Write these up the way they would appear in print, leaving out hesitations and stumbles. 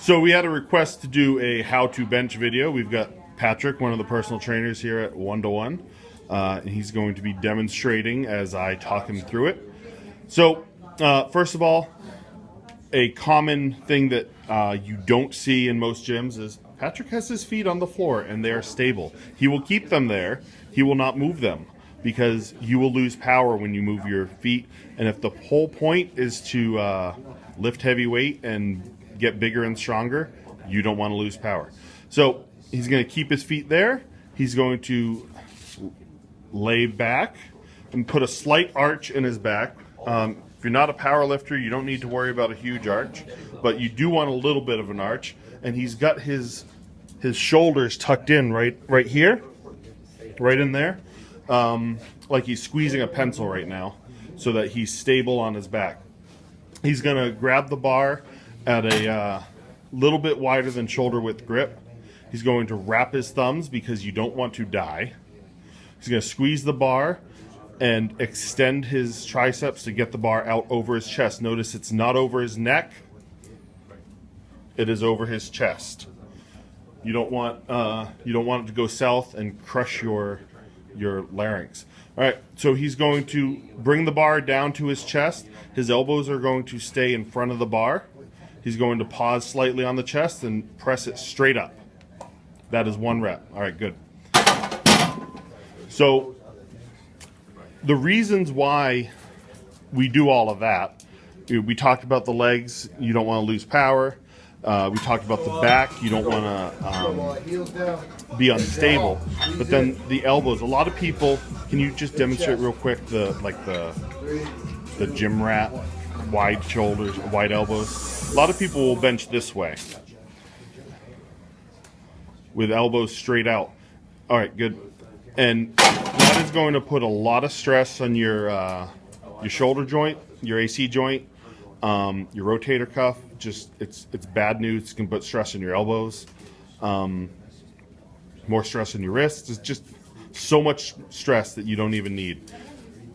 So we had a request to do a how-to bench video. We've got Patrick, one of the personal trainers here at 1-to-1. And he's going to be demonstrating as I talk him through it. So first of all, a common thing that you don't see in most gyms is Patrick has his feet on the floor and they are stable. He will keep them there. He will not move them because you will lose power when you move your feet. And if the whole point is to lift heavy weight and get bigger and stronger, you don't want to lose power. So he's going to keep his feet there. He's going to lay back and put a slight arch in his back. If you're not a power lifter, you don't need to worry about a huge arch, but you do want a little bit of an arch. And he's got his shoulders tucked in right here, right in there, like he's squeezing a pencil right now, so that he's stable on his back. He's gonna grab the bar at a little bit wider than shoulder width grip. He's going to wrap his thumbs because you don't want to die. He's gonna squeeze the bar and extend his triceps to get the bar out over his chest. Notice it's not over his neck. It is over his chest. You don't want it to go south and crush your larynx. All right, so he's going to bring the bar down to his chest. His elbows are going to stay in front of the bar. He's going to pause slightly on the chest and press it straight up. That is 1 rep. All right, good. So the reasons why we do all of that, we talked about the legs, you don't want to lose power. We talked about the back, you don't want to be unstable. But then the elbows, a lot of people, can you just demonstrate real quick the gym rat, wide shoulders, wide elbows? A lot of people will bench this way with elbows straight out. All right, good. And that is going to put a lot of stress on your shoulder joint, your AC joint, your rotator cuff. Just it's bad news. It can put stress on your elbows, more stress on your wrists. It's just so much stress that you don't even need.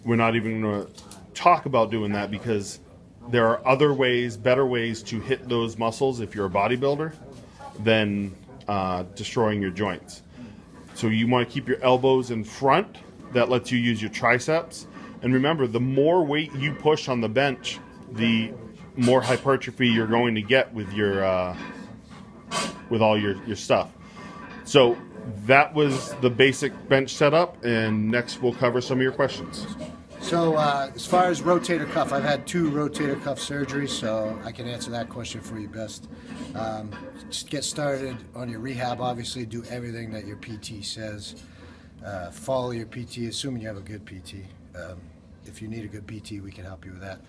We're not even going to talk about doing that because there are other ways, better ways to hit those muscles if you're a bodybuilder than destroying your joints. So you want to keep your elbows in front. That lets you use your triceps. And remember, the more weight you push on the bench, the more hypertrophy you're going to get with your with all your stuff. So that was the basic bench setup, and next we'll cover some of your questions. So as far as rotator cuff, I've had 2 rotator cuff surgeries, so I can answer that question for you best. Just get started on your rehab. Obviously, do everything that your PT says. Follow your PT, assuming you have a good PT. If you need a good PT, we can help you with that.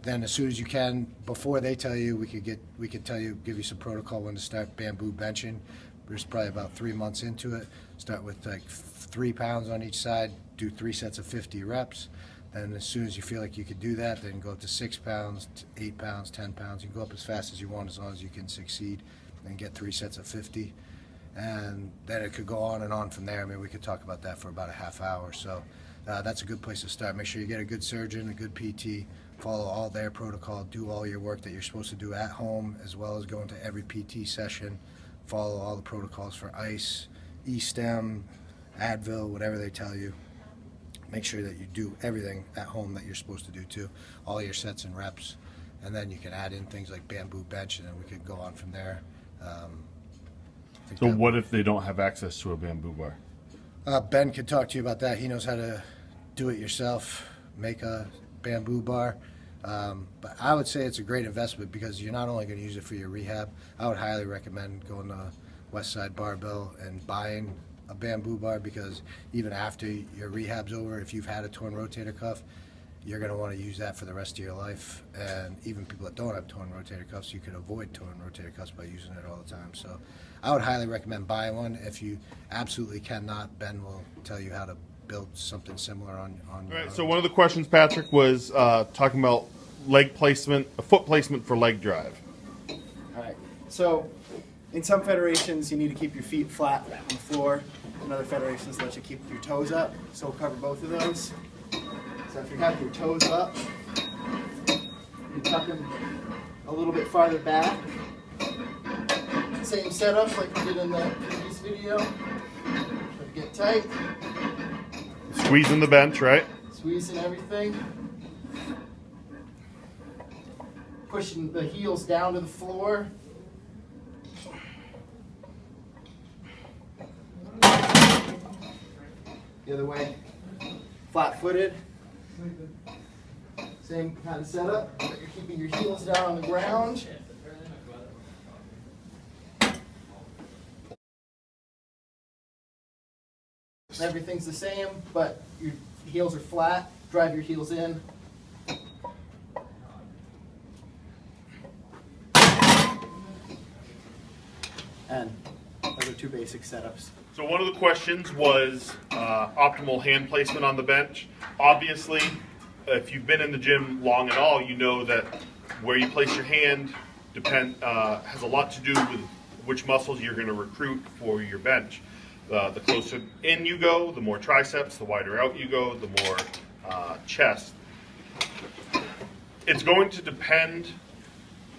Then as soon as you can, before they tell you, we could tell you, give you some protocol when to start bamboo benching. We're just probably about 3 months into it. Start with like 3 pounds on each side, do 3 sets of 50 reps. Then as soon as you feel like you could do that, then go up to 6 pounds, 8 pounds, 10 pounds. You can go up as fast as you want as long as you can succeed and get 3 sets of 50. And then it could go on and on from there. I mean, we could talk about that for about a half hour. So that's a good place to start. Make sure you get a good surgeon, a good PT, follow all their protocol, do all your work that you're supposed to do at home, as well as going to every PT session, follow all the protocols for ice, E-stem, Advil, whatever they tell you. Make sure that you do everything at home that you're supposed to do too, all your sets and reps, and then you can add in things like bamboo bench, and then we could go on from there. So what if they don't have access to a bamboo bar? Ben could talk to you about that. He knows how to do it yourself, make a bamboo bar. But I would say it's a great investment because you're not only going to use it for your rehab. I would highly recommend going to Westside Barbell and buying a bamboo bar, because even after your rehab's over, if you've had a torn rotator cuff, you're going to want to use that for the rest of your life. And even people that don't have torn rotator cuffs, you can avoid torn rotator cuffs by using it all the time. So I would highly recommend buying one. If you absolutely cannot, Ben will tell you how to build something similar on all right, so one of the questions, Patrick, was talking about leg placement, foot placement for leg drive. All right, so in some federations you need to keep your feet flat on the floor. In other federations let you keep your toes up, so we'll cover both of those. So if you have your toes up, you tuck them a little bit farther back, Same setup like we did in the previous video. Try to get tight. Squeezing the bench, right? Squeezing everything. Pushing the heels down to the floor. The other way. Flat-footed. Same kind of setup, but you're keeping your heels down on the ground. Everything's the same, but your heels are flat. Drive your heels in. And those are two basic setups. So one of the questions was optimal hand placement on the bench. Obviously, if you've been in the gym long at all, you know that where you place your hand has a lot to do with which muscles you're going to recruit for your bench. The closer in you go, the more triceps, the wider out you go, the more chest. It's going to depend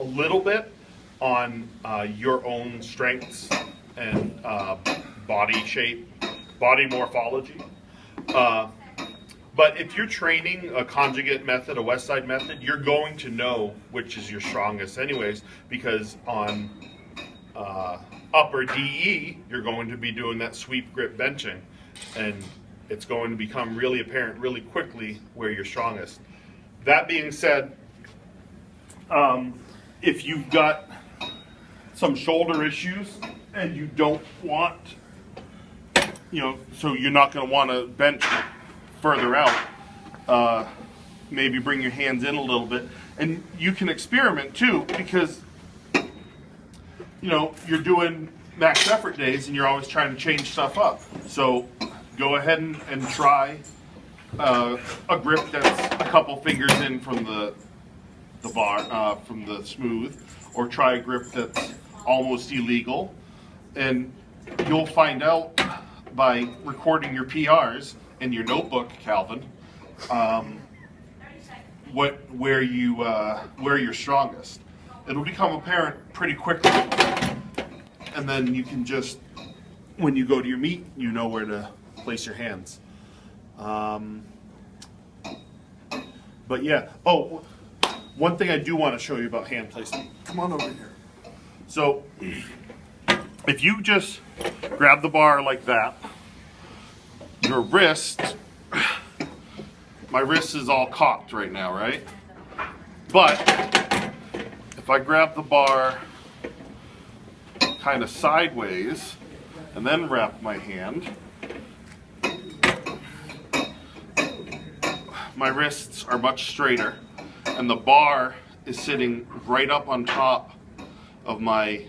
a little bit on your own strengths and body shape, body morphology. But if you're training a conjugate method, a West Side method, you're going to know which is your strongest anyways, because on upper DE, you're going to be doing that sweep grip benching, and it's going to become really apparent really quickly where you're strongest. That being said, if you've got some shoulder issues and you don't want, so you're not going to want to bench further out, maybe bring your hands in a little bit. And you can experiment too, because you're doing max effort days and you're always trying to change stuff up. So go ahead and try a grip that's a couple fingers in from the bar, from the smooth, or try a grip that's almost illegal. And you'll find out by recording your PRs in your notebook, Calvin, where you're strongest. It'll become apparent pretty quickly, and then you can just, when you go to your meet, you know where to place your hands. But yeah. Oh, one thing I do want to show you about hand placement. Come on over here. So, if you just grab the bar like that, your wrist, my wrist is all cocked right now, right? But if I grab the bar kind of sideways and then wrap my hand, my wrists are much straighter, and the bar is sitting right up on top of my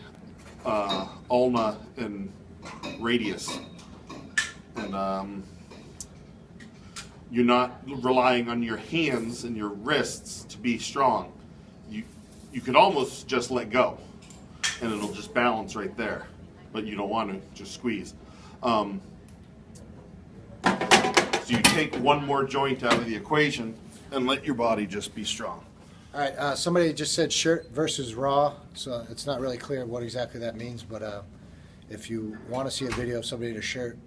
ulna and radius. And you're not relying on your hands and your wrists to be strong. You could almost just let go, and it'll just balance right there. But you don't want to, just squeeze. So you take one more joint out of the equation and let your body just be strong. All right, somebody just said shirt versus raw, so it's not really clear what exactly that means, but if you want to see a video of somebody in a shirt,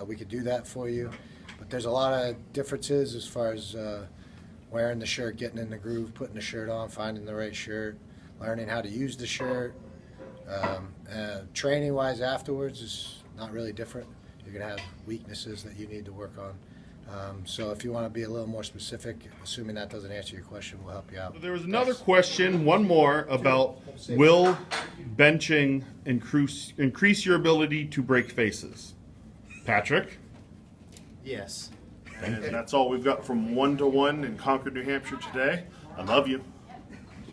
we could do that for you. But there's a lot of differences as far as wearing the shirt, getting in the groove, putting the shirt on, finding the right shirt, learning how to use the shirt. Training-wise afterwards is not really different. You're going to have weaknesses that you need to work on. So if you want to be a little more specific, assuming that doesn't answer your question, we'll help you out. There was another question, one more, about will benching increase your ability to break faces? Patrick? Yes. And that's all we've got from 1-to-1 in Concord, New Hampshire today. I love you.